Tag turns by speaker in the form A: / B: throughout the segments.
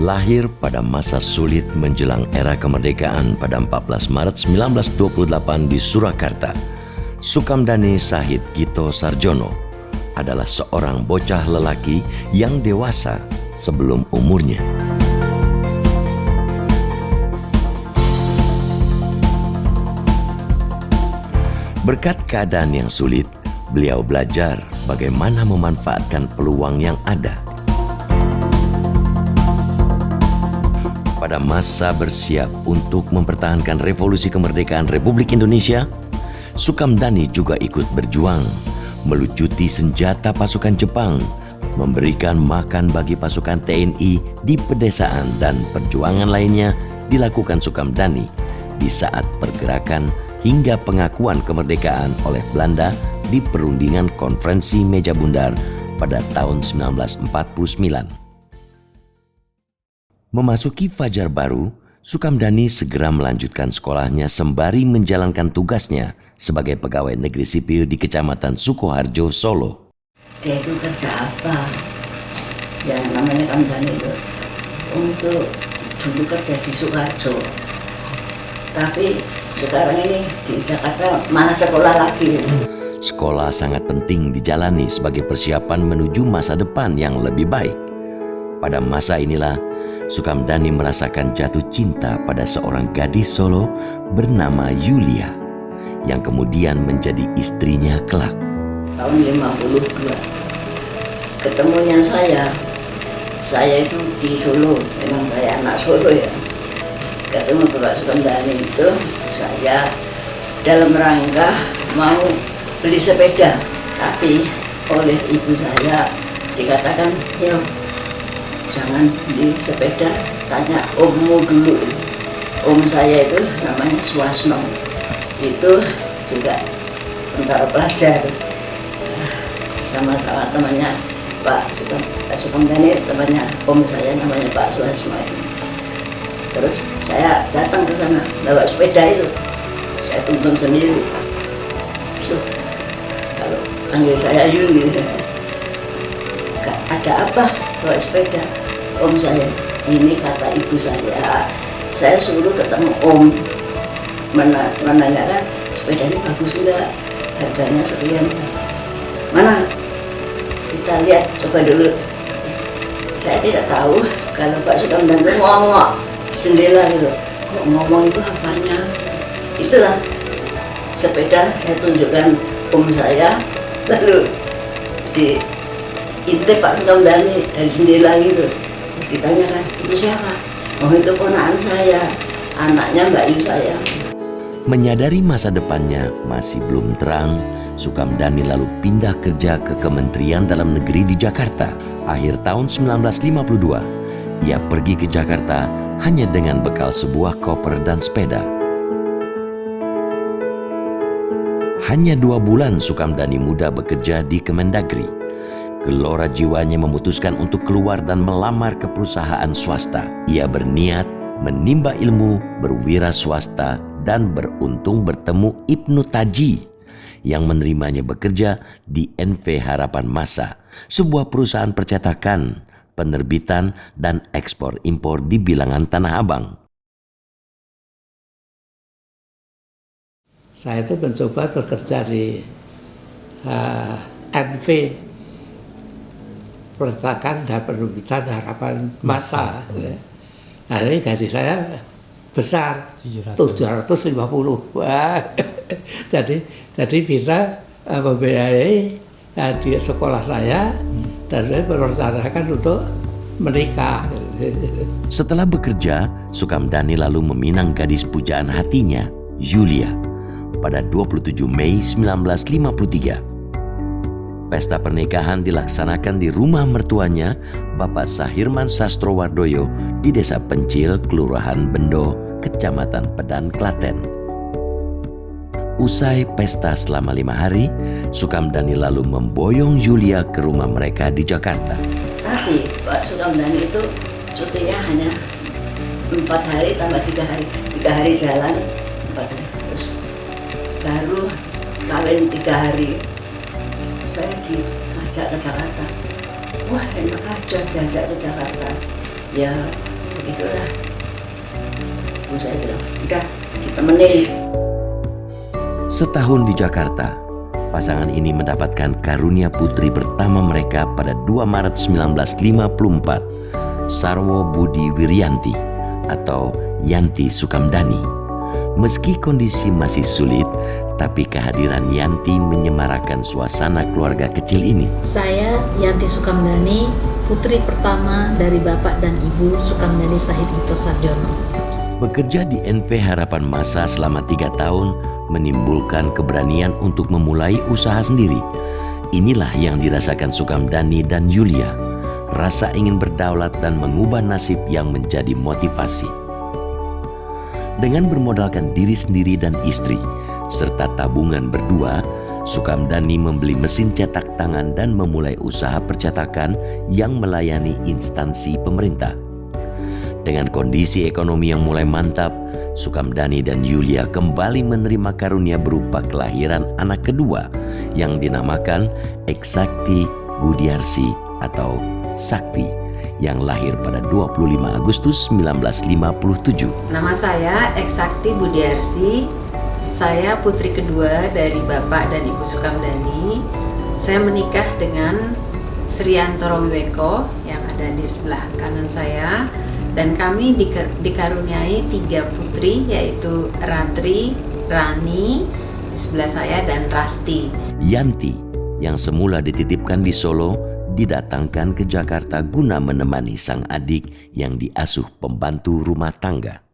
A: Lahir pada masa sulit menjelang era kemerdekaan pada 14 Maret 1928 di Surakarta, Sukamdhani Sahid Gito Sarjono adalah seorang bocah lelaki yang dewasa sebelum umurnya. Berkat keadaan yang sulit, beliau belajar bagaimana memanfaatkan peluang yang ada. Pada masa bersiap untuk mempertahankan revolusi kemerdekaan Republik Indonesia, Sukamdhani juga ikut berjuang, melucuti senjata pasukan Jepang, memberikan makan bagi pasukan TNI di pedesaan, dan perjuangan lainnya dilakukan Sukamdhani di saat pergerakan hingga pengakuan kemerdekaan oleh Belanda di perundingan Konferensi Meja Bundar pada tahun 1949. Memasuki fajar baru, Sukamdhani segera melanjutkan sekolahnya sembari menjalankan tugasnya sebagai pegawai negeri sipil di Kecamatan Sukoharjo, Solo.
B: Dia itu kerja apa? Yang namanya Kamdhani itu untuk dulu kerja di Sukoharjo. Tapi sekarang ini di Jakarta malah sekolah lagi.
A: Sekolah sangat penting dijalani sebagai persiapan menuju masa depan yang lebih baik. Pada masa inilah, Sukamdhani merasakan jatuh cinta pada seorang gadis Solo bernama Yulia, yang kemudian menjadi istrinya kelak.
B: Tahun 52, ketemunya saya itu di Solo, memang saya anak Solo ya. Ketemu Bapak Sukamdhani itu, saya dalam rangka mau beli sepeda, tapi oleh ibu saya dikatakan, "Yo, jangan beli sepeda, tanya ommu dulu." Om saya itu namanya Suwasno, itu juga tentara pelajar, sama-sama temannya Pak Sukamdhani, temannya om saya namanya Pak Suwasno. Terus saya datang ke sana bawa sepeda itu, saya tuntun sendiri. Loh, kalau panggil saya Yuli, ada apa bawa sepeda? Om saya, ini kata ibu saya suruh ketemu om, menanyakan sepeda ini bagus enggak, harganya sekian. Mana? Kita lihat, coba dulu. Saya tidak tahu kalau Pak Sukamdhani itu ngomong jendela gitu. Kok ngomong itu apanya? Itulah sepeda saya tunjukkan om saya, lalu diintip Pak Sukamdhani dari jendela gitu. Terus ditanyakan, itu siapa? Oh, itu ponakan saya, anaknya Mbak Yu saya.
A: Menyadari masa depannya masih belum terang, Sukamdhani lalu pindah kerja ke Kementerian Dalam Negeri di Jakarta. Akhir tahun 1952, ia pergi ke Jakarta hanya dengan bekal sebuah koper dan sepeda. Hanya 2 bulan Sukamdhani muda bekerja di Kemendagri. Gelora jiwanya memutuskan untuk keluar dan melamar ke perusahaan swasta. Ia berniat menimba ilmu, berwira swasta, dan beruntung bertemu Ibnu Taji yang menerimanya bekerja di NV Harapan Masa, sebuah perusahaan percetakan, penerbitan, dan ekspor impor di bilangan Tanah Abang.
C: Saya itu mencoba bekerja di NV, percetakan dan penerbitan Harapan Masa. Nah, ini gaji saya besar, 750. Wah, jadi bisa membiayai di sekolah saya, dan saya merencanakan untuk menikah.
A: Setelah bekerja, Sukamdhani lalu meminang gadis pujaan hatinya, Yulia, pada 27 Mei 1953. Pesta pernikahan dilaksanakan di rumah mertuanya, Bapak Sahirman Sastrowardoyo, di Desa Pencil, Kelurahan Bendo, Kecamatan Pedan, Klaten. Usai pesta selama 5 hari, Sukamdhani lalu memboyong Yulia ke rumah mereka di Jakarta.
B: Tapi Pak Sukamdhani itu cutinya hanya 4 hari tambah 3 hari. 3 hari jalan, 4 hari. Terus baru kawin 3 hari. Saya diajak ke Jakarta. Wah, enak aja diajak ke Jakarta. Ya begitulah. Terus saya bilang, udah ditemenin.
A: Setahun di Jakarta, pasangan ini mendapatkan karunia putri pertama mereka pada 2 Maret 1954, Sarwo Budi Wiryanti atau Yanti Sukamdani. Meski kondisi masih sulit, tapi kehadiran Yanti menyemarakan suasana keluarga kecil ini.
D: Saya Yanti Sukamdani, putri pertama dari Bapak dan Ibu Sukamdani Sahid Hito Sarjono.
A: Bekerja di NV Harapan Masa selama 3 tahun menimbulkan keberanian untuk memulai usaha sendiri. Inilah yang dirasakan Sukamdani dan Yulia. Rasa ingin berdaulat dan mengubah nasib yang menjadi motivasi. Dengan bermodalkan diri sendiri dan istri, serta tabungan berdua, Sukamdani membeli mesin cetak tangan dan memulai usaha percetakan yang melayani instansi pemerintah. Dengan kondisi ekonomi yang mulai mantap, Sukamdani dan Yulia kembali menerima karunia berupa kelahiran anak kedua yang dinamakan Eksakti Budiarsi atau Sakti yang lahir pada 25 Agustus 1957.
E: Nama saya Eksakti Budiarsi. Saya putri kedua dari Bapak dan Ibu Sukamdani. Saya menikah dengan Sriantoro Wiweko yang ada di sebelah kanan saya. Dan kami dikaruniai 3 putri, yaitu Ratri, Rani di sebelah saya, dan Rasti.
A: Yanti yang semula dititipkan di Solo didatangkan ke Jakarta guna menemani sang adik yang diasuh pembantu rumah tangga.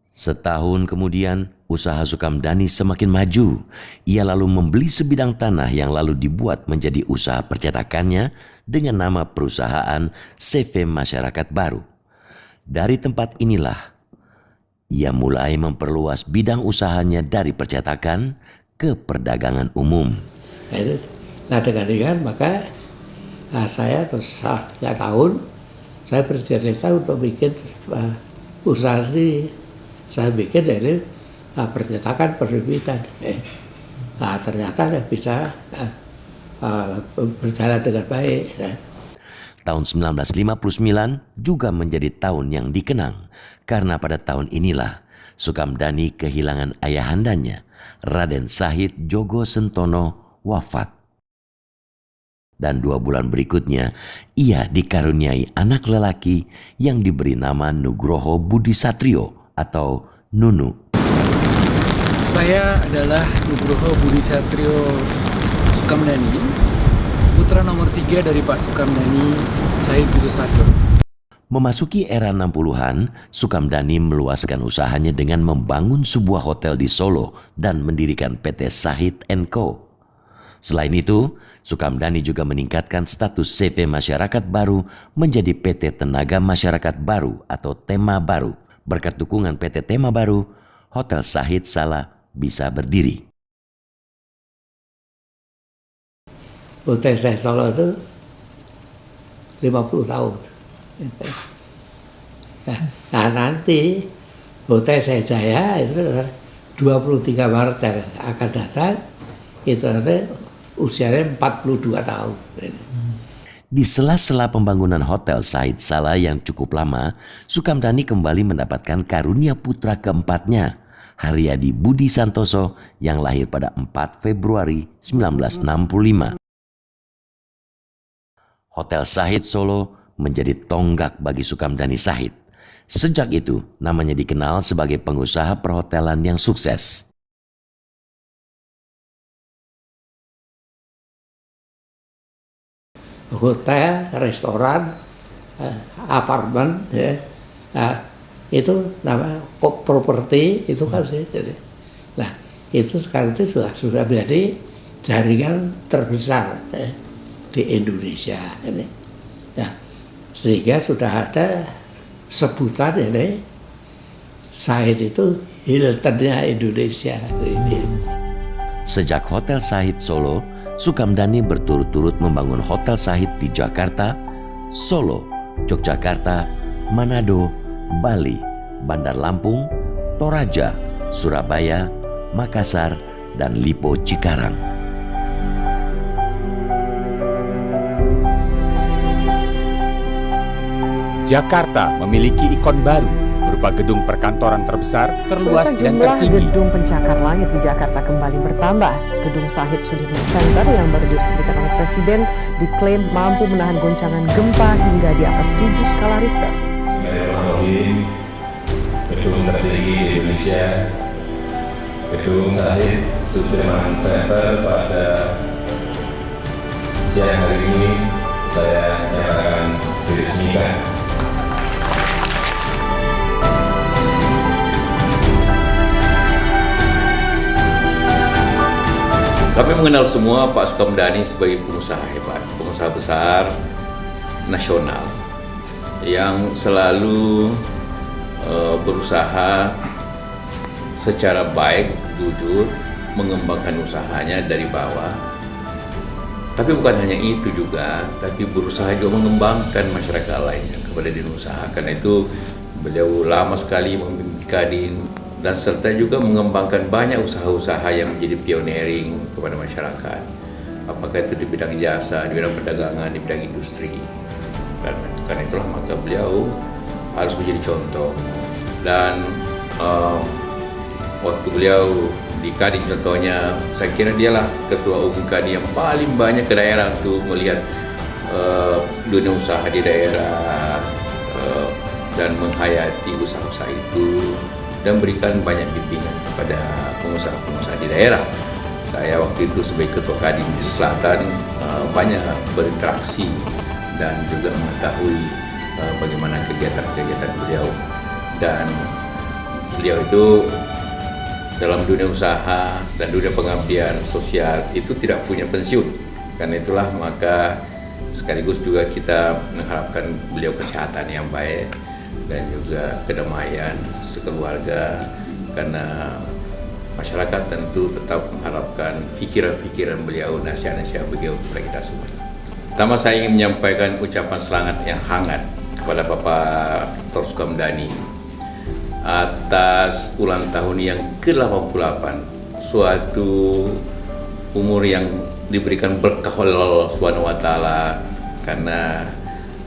A: Setahun kemudian, usaha Sukamdani semakin maju. Ia lalu membeli sebidang tanah yang lalu dibuat menjadi usaha percetakannya dengan nama perusahaan CV Masyarakat Baru. Dari tempat inilah, ia mulai memperluas bidang usahanya dari percetakan ke perdagangan umum.
C: Nah dengan maka saya terus 3 tahun saya bercita-cita untuk bikin usaha sendiri. Saya bikin dari percetakan penerbitan. Ternyata bisa berjalan dengan baik.
A: Tahun 1959 juga menjadi tahun yang dikenang karena pada tahun inilah Sukamdani kehilangan ayahandanya, Raden Sahid Djogo Sentono, wafat. Dan 2 bulan berikutnya ia dikaruniai anak lelaki yang diberi nama Nugroho Budi Satrio atau Nunu.
F: Saya adalah Nugroho Budi Satrio Sukamdani, putra nomor 3 dari Pak Sukamdani Sahid Hito Sarjono.
A: Memasuki era 60-an, Sukamdani meluaskan usahanya dengan membangun sebuah hotel di Solo dan mendirikan PT Sahid & Co. Selain itu, Sukamdani juga meningkatkan status CV Masyarakat Baru menjadi PT Tenaga Masyarakat Baru atau Tema Baru. Berkat dukungan PT Tema Baru, Hotel Sahid Salah bisa berdiri.
C: Hotel Sahid Solo itu 50 tahun. Nah nanti Hotel Sahid Jaya itu 23 Maret yang akan datang, itu nanti usianya 42 tahun.
A: Di sela-sela pembangunan Hotel Sahid Salah yang cukup lama, Sukamdani kembali mendapatkan karunia putra keempatnya, Haryadi Budi Santoso yang lahir pada 4 Februari 1965. Hotel Sahid Solo menjadi tonggak bagi Sukamdani Sahid. Sejak itu, namanya dikenal sebagai pengusaha perhotelan yang sukses.
C: Hotel, restoran, apartemen, ya. Nah, itu nama properti itu kan sih. Nah, itu sekarang itu sudah menjadi jaringan terbesar di Indonesia ini. Nah, sehingga sudah ada sebutan ini Sahid itu Hiltonnya Indonesia.
A: Sejak Hotel Sahid Solo, Sukamdani berturut-turut membangun Hotel Sahid di Jakarta, Solo, Yogyakarta, Manado, Bali, Bandar Lampung, Toraja, Surabaya, Makassar, dan Lipo Cikarang.
G: Jakarta memiliki ikon baru berupa gedung perkantoran terbesar, terluas dan
H: jumlah
G: tertinggi.
H: gedung pencakar langit di Jakarta kembali bertambah. Gedung Syahid Sudirman Center yang baru diresmikan oleh Presiden diklaim mampu menahan goncangan gempa hingga di atas 7 skala Richter.
I: Bismillahirrahmanirrahim. Gedung tertinggi di Indonesia, Gedung Syahid Sudirman Center pada siang hari ini saya nyatakan diresmikan.
J: Kami mengenal semua Pak Sukamdhani sebagai pengusaha hebat, pengusaha besar nasional yang selalu berusaha secara baik, jujur, mengembangkan usahanya dari bawah. Tapi bukan hanya itu juga, tapi berusaha juga mengembangkan masyarakat lainnya kepada dunia usaha. Karena itu beliau lama sekali memimpin Kadin dan serta juga mengembangkan banyak usaha-usaha yang menjadi pioneering kepada masyarakat. Apakah itu di bidang jasa, di bidang perdagangan, di bidang industri. Dan karena itulah maka beliau harus menjadi contoh. Dan waktu beliau di Kadin contohnya, saya kira dialah ketua umum Kadin yang paling banyak ke daerah untuk melihat dunia usaha di daerah dan menghayati usaha-usaha itu dan berikan banyak bimbingan kepada pengusaha-pengusaha di daerah. Saya waktu itu sebagai ketua Kadin di Selatan banyak berinteraksi dan juga mengetahui bagaimana kegiatan-kegiatan beliau. Dan beliau itu dalam dunia usaha dan dunia pengabdian sosial itu tidak punya pensiun. Karena itulah maka sekaligus juga kita mengharapkan beliau kesehatan yang baik dan juga kedamaian sekeluarga, karena masyarakat tentu tetap mengharapkan pikiran-pikiran beliau, nasihat-nasihat beliau kepada kita semua. Pertama saya ingin menyampaikan ucapan selamat yang hangat kepada Bapak Dr. Sukamdhani atas ulang tahun yang ke-88, suatu umur yang diberikan berkah oleh Allah Subhanahu wa taala karena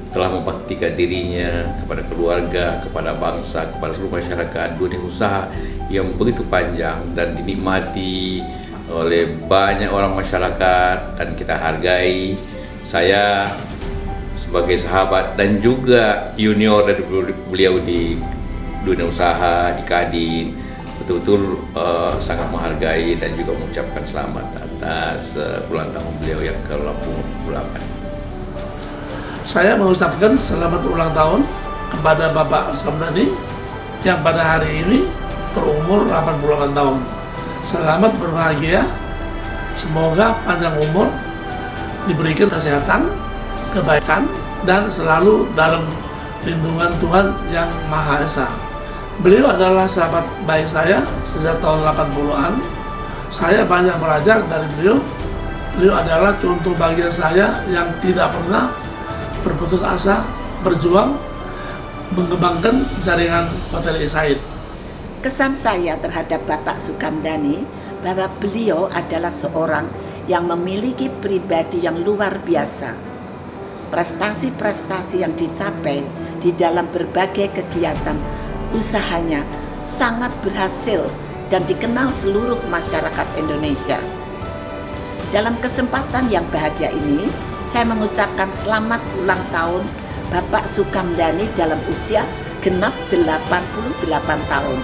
J: telah membaktikan dirinya kepada keluarga, kepada bangsa, kepada seluruh masyarakat, dunia usaha yang begitu panjang dan dinikmati oleh banyak orang masyarakat dan kita hargai. Saya sebagai sahabat dan juga junior dari beliau di dunia usaha, di Kadin, betul-betul sangat menghargai dan juga mengucapkan selamat atas ulang tahun beliau yang ke-88.
K: Saya mengucapkan selamat ulang tahun kepada Bapak Sukamdhani yang pada hari ini berumur 88 tahun. Selamat berbahagia, semoga panjang umur, diberikan kesehatan, kebaikan, dan selalu dalam lindungan Tuhan Yang Maha Esa. Beliau adalah sahabat baik saya sejak tahun 80-an. Saya banyak belajar dari beliau. Beliau adalah contoh bagi saya yang tidak pernah berputus asa, berjuang, mengembangkan jaringan Hotel Said.
L: Kesan saya terhadap Bapak Sukamdhani bahwa beliau adalah seorang yang memiliki pribadi yang luar biasa. Prestasi-prestasi yang dicapai di dalam berbagai kegiatan usahanya sangat berhasil dan dikenal seluruh masyarakat Indonesia. Dalam kesempatan yang bahagia ini, saya mengucapkan selamat ulang tahun Bapak Sukamdhani dalam usia genap 88 tahun.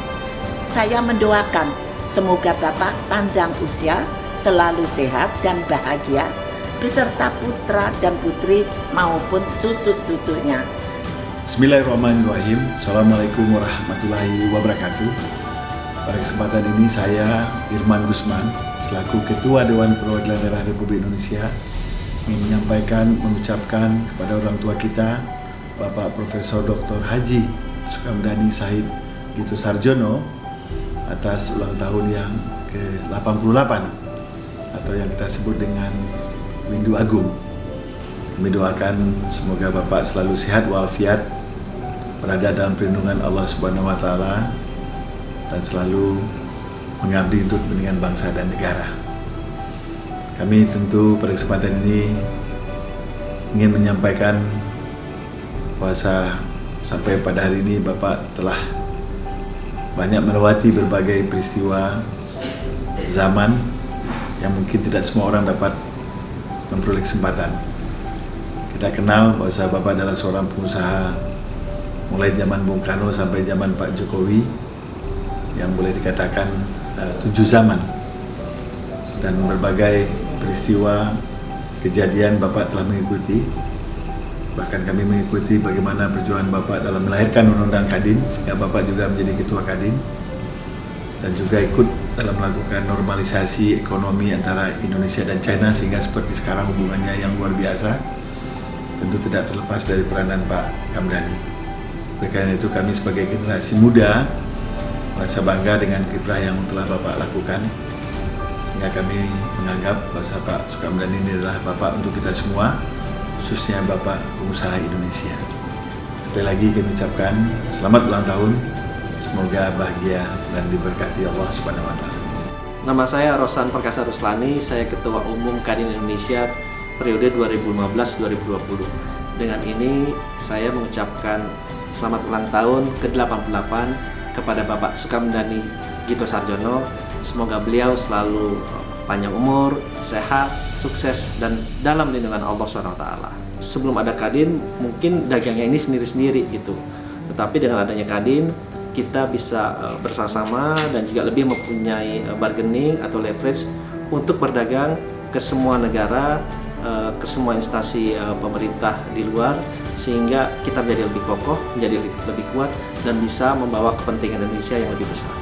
L: Saya mendoakan semoga Bapak panjang usia, selalu sehat dan bahagia, beserta putra dan putri maupun cucu-cucunya.
M: Bismillahirrahmanirrahim. Assalamualaikum warahmatullahi wabarakatuh. Pada kesempatan ini saya Irman Gusman selaku Ketua Dewan Perwakilan Daerah Republik Indonesia ingin mengucapkan kepada orang tua kita Bapak Profesor Dr. Haji Sukamdhani Said Gitu Sarjono atas ulang tahun yang ke-88 atau yang kita sebut dengan Windu Agung. Kami doakan semoga Bapak selalu sehat walafiat, berada dalam perlindungan Allah Subhanahu wa taala dan selalu mengabdi untuk kepentingan bangsa dan negara. Kami tentu pada kesempatan ini ingin menyampaikan bahwa sampai pada hari ini Bapak telah banyak melewati berbagai peristiwa zaman yang mungkin tidak semua orang dapat memperoleh kesempatan. Kita kenal bahwa Bapak adalah seorang pengusaha mulai zaman Bung Karno sampai zaman Pak Jokowi yang boleh dikatakan 7 zaman, dan berbagai peristiwa kejadian Bapak telah mengikuti. Bahkan kami mengikuti bagaimana perjuangan Bapak dalam melahirkan Undang-Undang Kadin, sehingga Bapak juga menjadi Ketua Kadin, dan juga ikut dalam melakukan normalisasi ekonomi antara Indonesia dan China sehingga seperti sekarang hubungannya yang luar biasa. Tentu tidak terlepas dari peranan Pak Kamdani. Oleh karena itu kami sebagai generasi muda merasa bangga dengan kiprah yang telah Bapak lakukan, sehingga kami menganggap bahwa Pak Sukamdani ini adalah Bapak untuk kita semua, khususnya Bapak pengusaha Indonesia. Sekali lagi kami ucapkan selamat ulang tahun, semoga bahagia dan diberkati Allah Subhanahu wa Ta'ala.
N: Nama saya Rosan Perkasa Ruslani, saya Ketua Umum Kadin Indonesia periode 2015-2020. Dengan ini saya mengucapkan selamat ulang tahun ke-88 kepada Bapak Sukamdani Gito Sarjono. Semoga beliau selalu panjang umur, sehat, sukses, dan dalam lindungan Allah SWT. Sebelum ada Kadin, mungkin dagangnya ini sendiri-sendiri gitu. Tetapi dengan adanya Kadin, kita bisa bersama-sama dan juga lebih mempunyai bargaining atau leverage untuk berdagang ke semua negara, ke semua instansi pemerintah di luar, sehingga kita menjadi lebih kokoh, menjadi lebih kuat, dan bisa membawa kepentingan Indonesia yang lebih besar.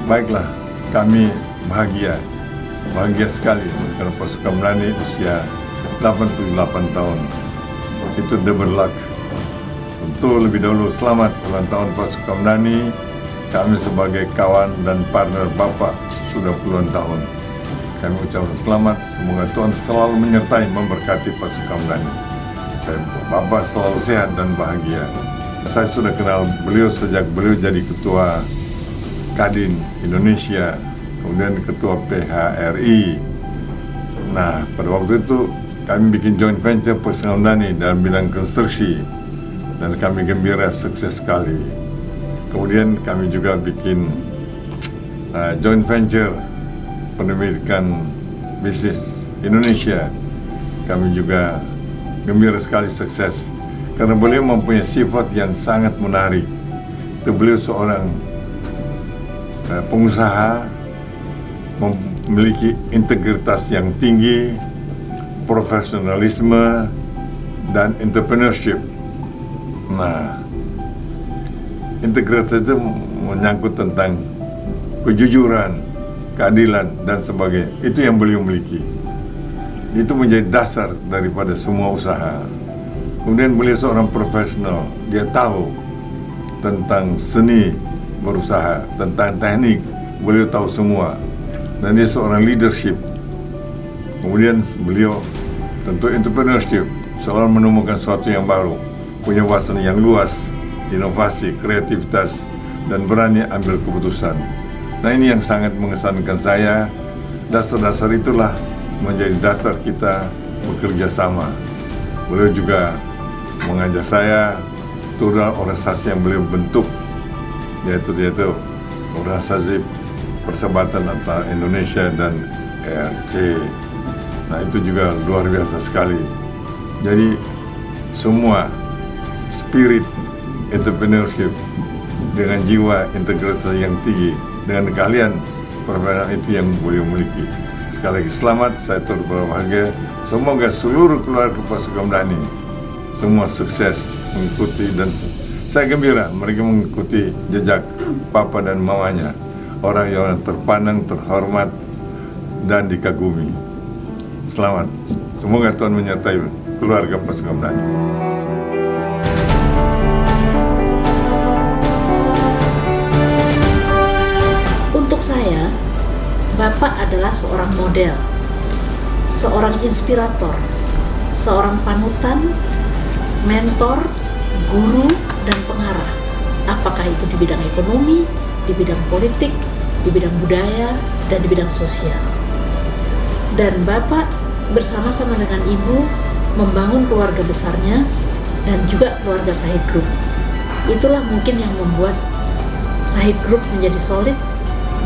O: Baiklah, kami bahagia sekali karena Pak Sukamdani usia 88 tahun. Itu the berluck. Tentu lebih dahulu selamat ulang tahun Pak Sukamdani. Kami sebagai kawan dan partner Bapak sudah puluhan tahun. Kami ucapkan selamat, semoga Tuhan selalu menyertai, memberkati Pak Sukamdani. Dan Bapak selalu sehat dan bahagia. Saya sudah kenal beliau sejak beliau jadi Ketua Kadin Indonesia, kemudian Ketua PHRI. Nah, pada waktu itu kami bikin joint venture Pak Sukamdani dalam bidang konstruksi, dan kami gembira sukses sekali. Kemudian kami juga bikin joint venture pendidikan bisnis Indonesia. Kami juga gembira sekali sukses karena beliau mempunyai sifat yang sangat menarik. Itu beliau seorang pengusaha, memiliki integritas yang tinggi, profesionalisme, dan entrepreneurship. Nah, integritas itu menyangkut tentang kejujuran, keadilan, dan sebagainya. Itu yang beliau miliki. Itu menjadi dasar daripada semua usaha. Kemudian beliau seorang profesional. Dia tahu tentang seni berusaha, tentang teknik. Beliau tahu semua. Dan dia seorang leadership. Kemudian beliau tentu entrepreneurship. Selalu menemukan sesuatu yang baru. Punya wawasan yang luas, inovasi, kreativitas, dan berani ambil keputusan. Nah, ini yang sangat mengesankan saya. Dasar-dasar itulah menjadi dasar kita bekerja sama. Beliau juga mengajak saya turun organisasi yang beliau bentuk, yaitu organisasi persahabatan antara Indonesia dan ERC. Nah, itu juga luar biasa sekali. Jadi semua spirit entrepreneurship dengan jiwa integritas yang tinggi, dengan kalian perbedaan itu yang beliau miliki. Sekali lagi selamat, saya turut berbahagia. Semoga seluruh keluarga Pak Sukamdani semua sukses mengikuti, dan saya gembira mereka mengikuti jejak papa dan mamanya, orang yang terpandang, terhormat, dan dikagumi. Selamat, semoga Tuhan menyertai keluarga Pak Sukamdani.
D: Untuk saya, Bapak adalah seorang model, seorang inspirator, seorang panutan, mentor, guru, dan pengarah. Apakah itu di bidang ekonomi, di bidang politik, di bidang budaya, dan di bidang sosial. Dan Bapak bersama-sama dengan Ibu membangun keluarga besarnya dan juga keluarga Sahid Group. Itulah mungkin yang membuat Sahid Group menjadi solid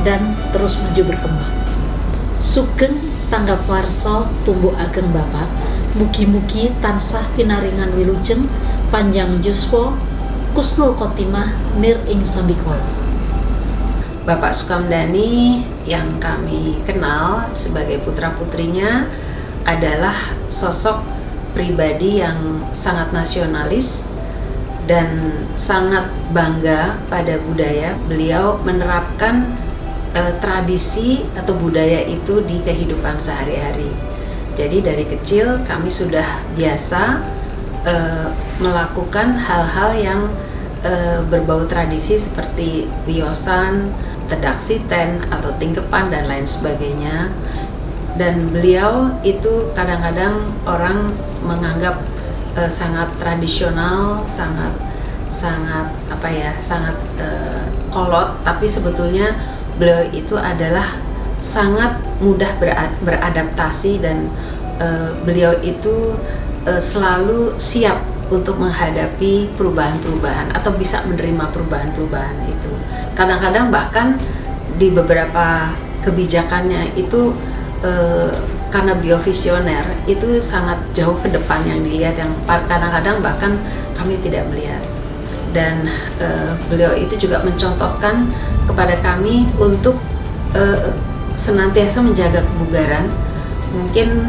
D: dan terus maju berkembang. Sugeng tanggap warso tumbuh ageng Bapak, mugi-mugi tansah pinaringan wilujeng, panjang yuswa, kusnul khotimah, nir ing sambikala.
E: Bapak Sukamdhani yang kami kenal sebagai putra-putrinya adalah sosok pribadi yang sangat nasionalis dan sangat bangga pada budaya. Beliau menerapkan tradisi atau budaya itu di kehidupan sehari-hari. Jadi dari kecil kami sudah biasa melakukan hal-hal yang berbau tradisi seperti wiosan, tedaksiten atau tingkepan dan lain sebagainya. Dan beliau itu kadang-kadang orang menganggap sangat tradisional, sangat kolot, tapi sebetulnya beliau itu adalah sangat mudah beradaptasi dan beliau itu selalu siap untuk menghadapi perubahan-perubahan atau bisa menerima perubahan-perubahan itu. Kadang-kadang bahkan di beberapa kebijakannya itu karena beliau visioner, itu sangat jauh ke depan yang dilihat, yang kadang-kadang bahkan kami tidak melihat. Dan beliau itu juga mencontohkan kepada kami untuk senantiasa menjaga kebugaran. Mungkin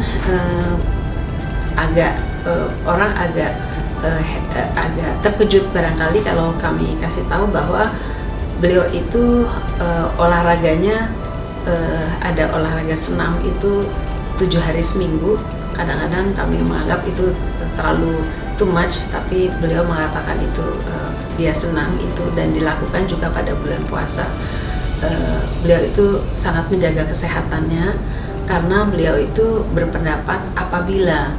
E: orang agak terkejut barangkali kalau kami kasih tahu bahwa beliau itu olahraganya ada olahraga senam itu 7 hari seminggu. Kadang-kadang kami menganggap itu terlalu too much, tapi beliau mengatakan itu dia senang itu dan dilakukan juga pada bulan puasa. Beliau itu sangat menjaga kesehatannya karena beliau itu berpendapat apabila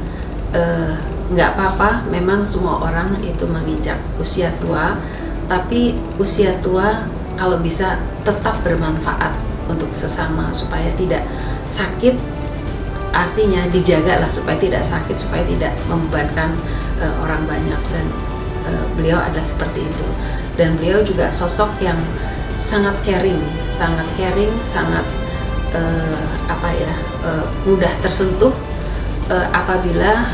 E: nggak apa-apa, memang semua orang itu menginjak usia tua, tapi usia tua kalau bisa tetap bermanfaat untuk sesama supaya tidak sakit. Artinya dijagalah supaya tidak sakit, supaya tidak membebankan orang banyak, dan beliau adalah seperti itu. Dan beliau juga sosok yang sangat caring, sangat mudah tersentuh apabila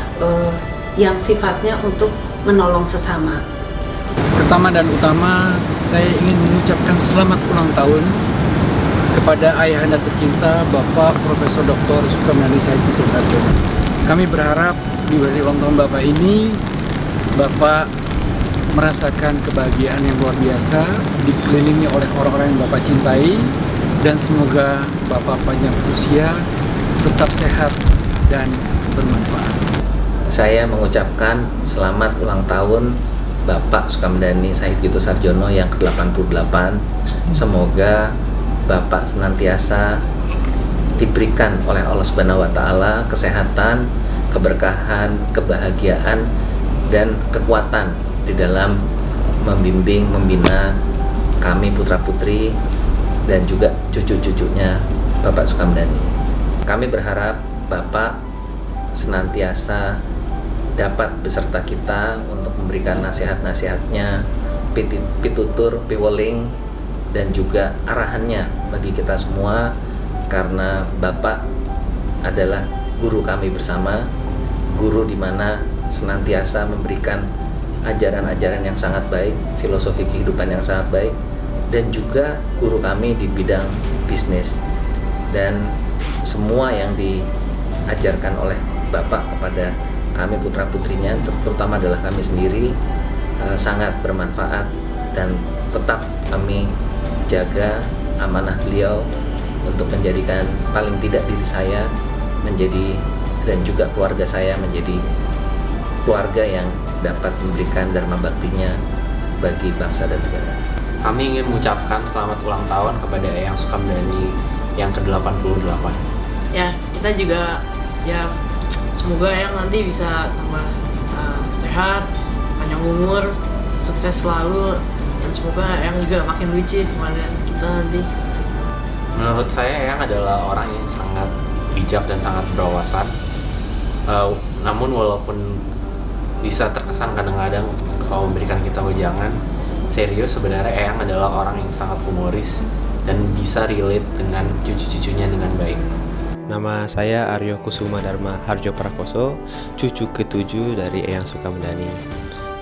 E: yang sifatnya untuk menolong sesama.
F: Pertama dan utama, saya ingin mengucapkan selamat ulang tahun kepada ayahanda tercinta Bapak Profesor Dr. Sukamdhani Sahid Gito Sarjono. Kami berharap di hari ulang tahun Bapak ini, Bapak merasakan kebahagiaan yang luar biasa, dikelilingi oleh orang-orang yang Bapak cintai, dan semoga Bapak panjang usia, tetap sehat, dan bermanfaat.
P: Saya mengucapkan selamat ulang tahun Bapak Sukamdhani Sahid Gito Sarjono yang ke-88. Semoga Bapak senantiasa diberikan oleh Allah Subhanahu wa Ta'ala kesehatan, keberkahan, kebahagiaan, dan kekuatan di dalam membimbing, membina kami putra-putri dan juga cucu-cucunya Bapak Sukamdhani. Kami berharap Bapak senantiasa dapat beserta kita untuk memberikan nasihat-nasihatnya, pitutur, piweling, dan juga arahannya bagi kita semua, karena Bapak adalah guru kami bersama, guru di mana senantiasa memberikan ajaran-ajaran yang sangat baik, filosofi kehidupan yang sangat baik, dan juga guru kami di bidang bisnis. Dan semua yang diajarkan oleh Bapak kepada kami putra-putrinya, terutama adalah kami sendiri, sangat bermanfaat, dan tetap kami jaga amanah beliau untuk menjadikan paling tidak diri saya menjadi, dan juga keluarga saya menjadi keluarga yang dapat memberikan dharma baktinya bagi bangsa dan negara.
Q: Kami ingin mengucapkan selamat ulang tahun kepada Eyang Sukamdhani yang ke-88.
R: Ya, kita juga ya semoga Eyang nanti bisa tambah sehat, panjang umur, sukses selalu, dan semoga Eyang juga makin lucu kepada kita nanti.
Q: Menurut saya Eyang adalah orang yang sangat bijak dan sangat berwawasan. Namun walaupun bisa terkesan kadang-kadang kalau memberikan kita wejangan, serius, sebenarnya Eyang adalah orang yang sangat humoris dan bisa relate dengan cucu-cucunya dengan baik.
S: Nama saya Aryo Kusuma Dharma Harjo Prakoso, cucu ke-7 dari Eyang Sukamdhani.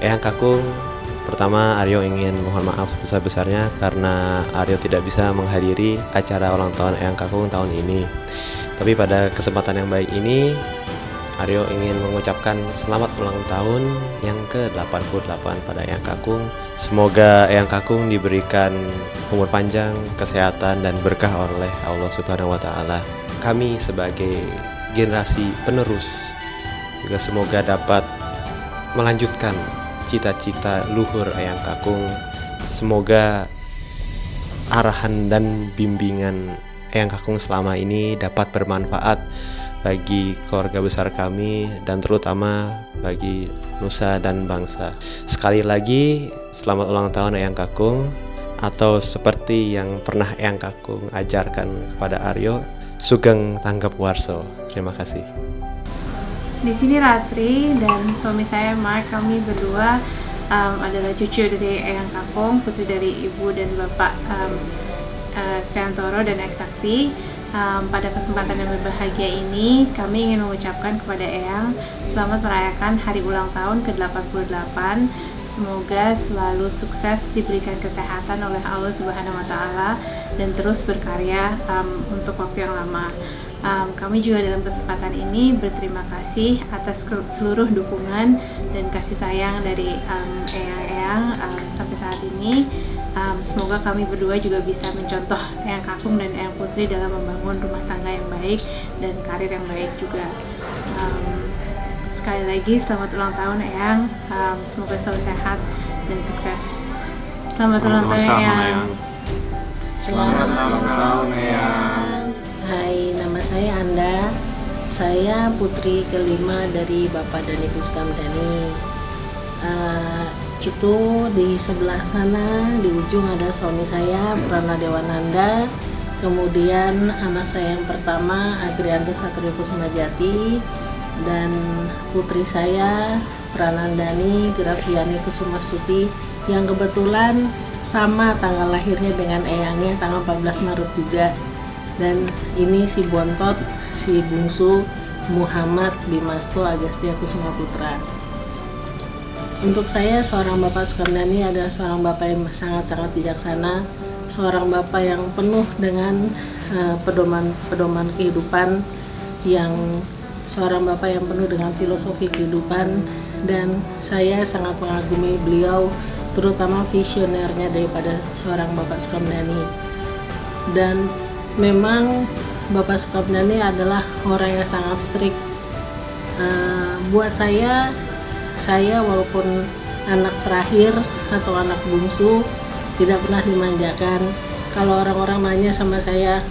S: Eyang Kakung, pertama Aryo ingin mohon maaf sebesar-besarnya karena Aryo tidak bisa menghadiri acara ulang tahun Eyang Kakung tahun ini. Tapi pada kesempatan yang baik ini, Aryo ingin mengucapkan selamat ulang tahun yang ke-88 pada Eyang Kakung. Semoga Eyang Kakung diberikan umur panjang, kesehatan, dan berkah oleh Allah Subhanahu wa Ta'ala. Kami sebagai generasi penerus juga semoga dapat melanjutkan cita-cita luhur Eyang Kakung. Semoga arahan dan bimbingan Eyang Kakung selama ini dapat bermanfaat bagi keluarga besar kami dan terutama bagi nusa dan bangsa. Sekali lagi, selamat ulang tahun Eyang Kakung, atau seperti yang pernah Eyang Kakung ajarkan kepada Aryo, Sugeng Tanggap Warso. Terima kasih.
T: Di sini Ratri dan suami saya Mark, kami berdua adalah cucu dari Eyang Kakung, putri dari ibu dan bapak Sriantoro dan Eksakti. Pada kesempatan yang berbahagia ini, kami ingin mengucapkan kepada Eyang selamat merayakan hari ulang tahun ke-88. Semoga selalu sukses, diberikan kesehatan oleh Allah Subhanahu wa Ta'ala, dan terus berkarya untuk waktu yang lama. Kami juga dalam kesempatan ini berterima kasih atas seluruh dukungan dan kasih sayang dari Eyang sampai saat ini. Semoga kami berdua juga bisa mencontoh Eyang Kakung dan Eyang Putri dalam membangun rumah tangga yang baik dan karir yang baik juga. Sekali lagi selamat ulang tahun Eyang, semoga selalu sehat dan sukses. Selamat ulang tahun Eyang.
U: Selamat ulang tahun Eyang.
V: Hai, nama saya Anda. Saya putri kelima dari Bapak dan Ibu Sukamdhani. Itu di sebelah sana di ujung ada suami saya Prana Dewananda, kemudian anak saya yang pertama Agrianto Satrio Kusumajati, dan putri saya Pranandani Grafiani Kusumastuti yang kebetulan sama tanggal lahirnya dengan eyangnya, tanggal 14 Maret juga. Dan ini si bontot, si bungsu Muhammad Bimasto Agastya Kusuma Putra. Untuk saya, seorang Bapak Sukamdhani adalah seorang Bapak yang sangat-sangat bijaksana, seorang Bapak yang penuh dengan pedoman kehidupan, yang seorang Bapak yang penuh dengan filosofi kehidupan, dan saya sangat mengagumi beliau, terutama visionernya daripada seorang Bapak Sukamdhani. Dan memang Bapak Sukamdhani adalah orang yang sangat strict. Buat saya walaupun anak terakhir atau anak bungsu tidak pernah dimanjakan. Kalau orang-orang nanya sama saya,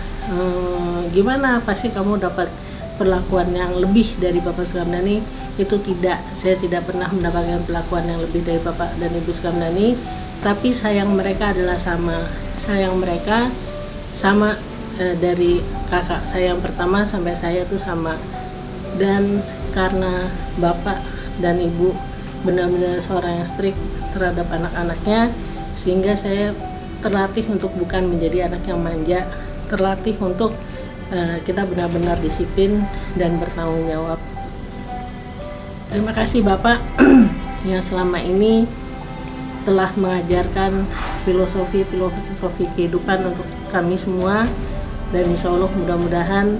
V: gimana pasti kamu dapat perlakuan yang lebih dari Bapak Sukamdhani? Itu tidak, saya tidak pernah mendapatkan perlakuan yang lebih dari Bapak dan Ibu Sukamdhani. Tapi sayang mereka adalah sama. Sayang mereka sama, dari kakak saya yang pertama sampai saya tuh sama. Dan karena Bapak dan Ibu benar-benar seorang yang strict terhadap anak-anaknya, sehingga saya terlatih untuk bukan menjadi anak yang manja, terlatih untuk kita benar-benar disiplin dan bertanggung jawab. Terima kasih Bapak yang selama ini telah mengajarkan filosofi kehidupan untuk kami semua, dan insya Allah mudah-mudahan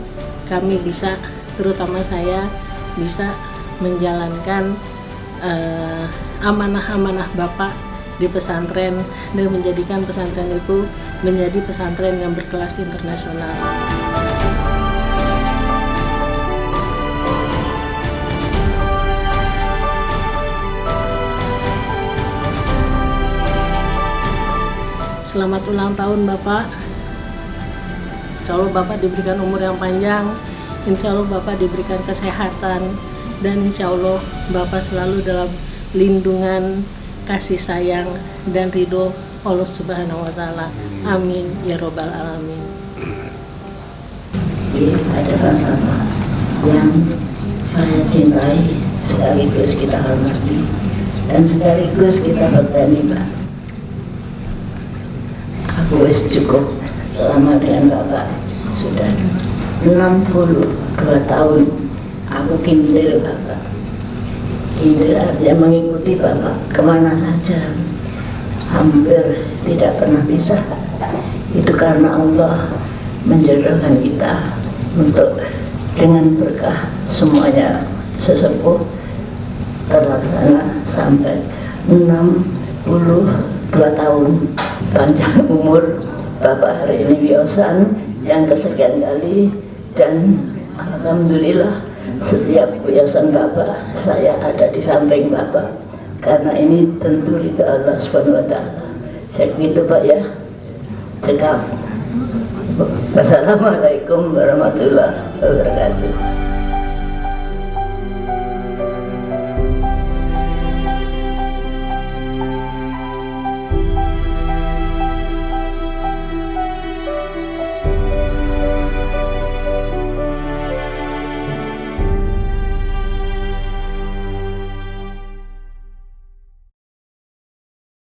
V: kami bisa, terutama saya, bisa menjalankan amanah-amanah Bapak di pesantren dan menjadikan pesantren itu menjadi pesantren yang berkelas internasional. Selamat ulang tahun Bapak. Insya Allah Bapak diberikan umur yang panjang, insya Allah Bapak diberikan kesehatan, dan insya Allah Bapak selalu dalam lindungan, kasih sayang, dan ridho Allah Subhanahu wa Ta'ala. Amin ya Robbal Alamin.
B: Ada Bapak yang saya cintai, sekaligus kita hormati, dan sekaligus kita bertani Pak. aku wis cukup lama dengan Bapak. Sudah 62 tahun aku kindil Bapak. Kindil artinya mengikuti Bapak kemana saja, hampir tidak pernah bisa. Itu karena Allah menjodohkan kita untuk dengan berkah semuanya sesepuh terlaksana sampai 62 tahun. Panjang umur Bapak hari ini wiosan yang kesekian kali, dan alhamdulillah setiap wiosan Bapak saya ada di samping Bapak, karena ini tentu ridha Allah Subhanahu wa taala. Saya gitu Pak ya. Cekap. Wassalamualaikum warahmatullahi wabarakatuh.